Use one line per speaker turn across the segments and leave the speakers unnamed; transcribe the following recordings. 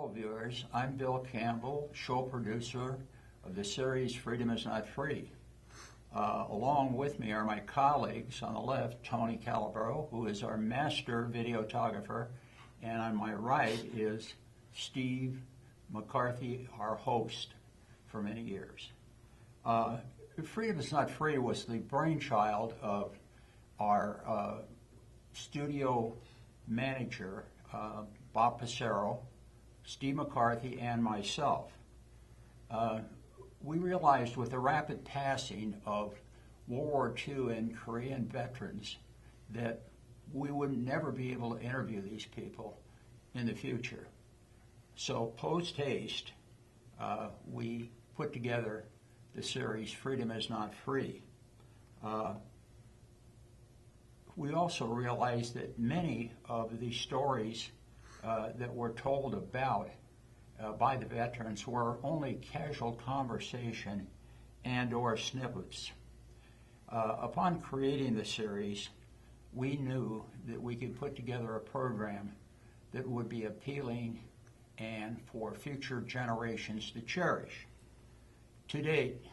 Hello viewers, I'm Bill Campbell, show producer of the series Freedom is Not Free. Along with me are my colleagues on the left, Tony Calabro, who is our master videographer, and on my right is Steve McCarthy, our host for many years. Freedom is Not Free was the brainchild of our studio manager, Bob Passero, Steve McCarthy, and myself. We realized with the rapid passing of World War II and Korean veterans that we would never be able to interview these people in the future. So post haste, we put together the series Freedom is Not Free. We also realized that many of the stories that were told about by the veterans were only casual conversation and or snippets. Upon creating the series, we knew that we could put together a program that would be appealing and for future generations to cherish. To date,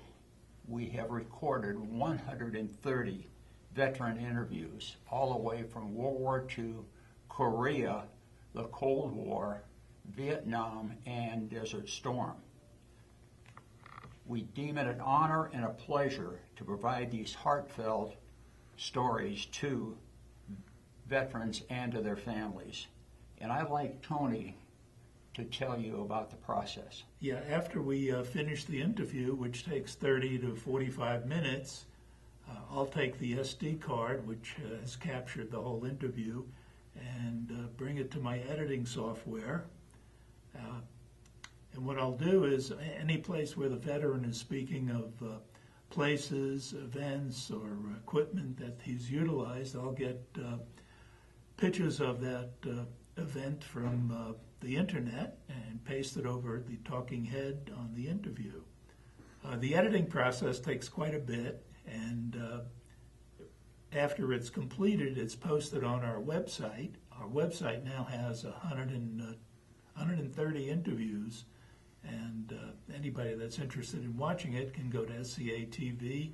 we have recorded 130 veteran interviews, all the way from World War II, Korea, the Cold War, Vietnam, and Desert Storm. We deem it an honor and a pleasure to provide these heartfelt stories to veterans and to their families. And I'd like Tony to tell you about the process.
Yeah, after we finish the interview, which takes 30 to 45 minutes, I'll take the SD card, which has captured the whole interview, and bring it to my editing software. And what I'll do is, any place where the veteran is speaking of places, events, or equipment that he's utilized, I'll get pictures of that event from the internet and paste it over the talking head on the interview. The editing process takes quite a bit, and after it's completed, it's posted on our website. Our website now has 130 interviews, and anybody that's interested in watching it can go to SCA-TV,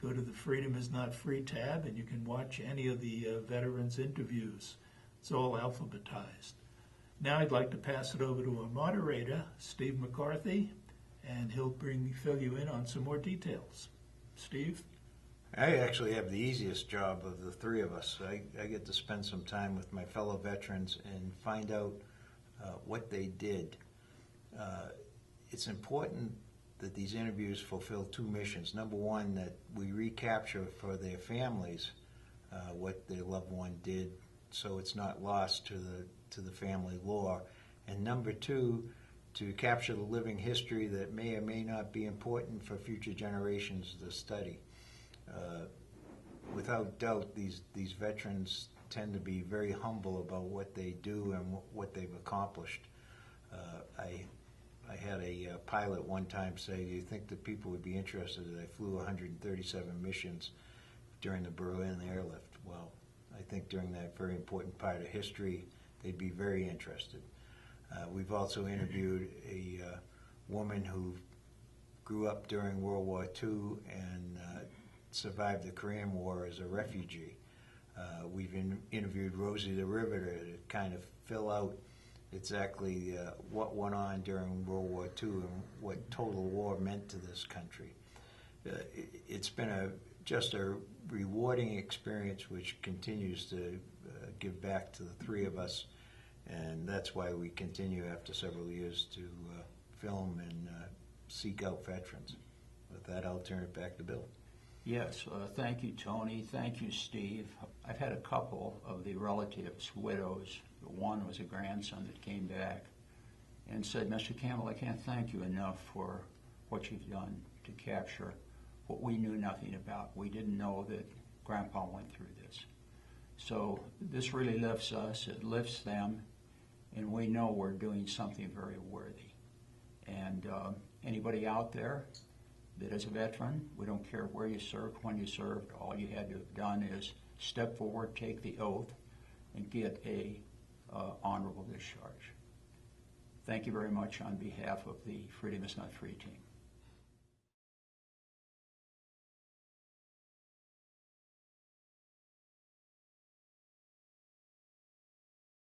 go to the Freedom is Not Free tab, and you can watch any of the veterans' interviews. It's all alphabetized. Now I'd like to pass it over to our moderator, Steve McCarthy, and he'll fill you in on some more details. Steve?
I actually have the easiest job of the three of us. I get to spend some time with my fellow veterans and find out what they did. It's important that these interviews fulfill two missions. Number one, that we recapture for their families what their loved one did, so it's not lost to the family lore. And number two, to capture the living history that may or may not be important for future generations to study. Without doubt, these veterans tend to be very humble about what they do and what they've accomplished. I had a pilot one time say, "Do you think that people would be interested that I flew 137 missions during the Berlin airlift?" Well, I think during that very important part of history, they'd be very interested. We've also interviewed a woman who grew up during World War II and survived the Korean War as a refugee. We've interviewed Rosie the Riveter to kind of fill out exactly what went on during World War II and what total war meant to this country. It's been just a rewarding experience which continues to give back to the three of us, and that's why we continue after several years to film and seek out veterans. With that, I'll turn it back to Bill.
Yes, thank you, Tony. Thank you, Steve. I've had a couple of the relatives, widows. One was a grandson that came back and said, "Mr. Campbell, I can't thank you enough for what you've done to capture what we knew nothing about. We didn't know that Grandpa went through this." So this really lifts us, it lifts them, and we know we're doing something very worthy. And anybody out there that is a veteran, we don't care where you served, when you served, all you had to have done is step forward, take the oath, and get a honorable discharge. Thank you very much on behalf of the Freedom is Not Free team.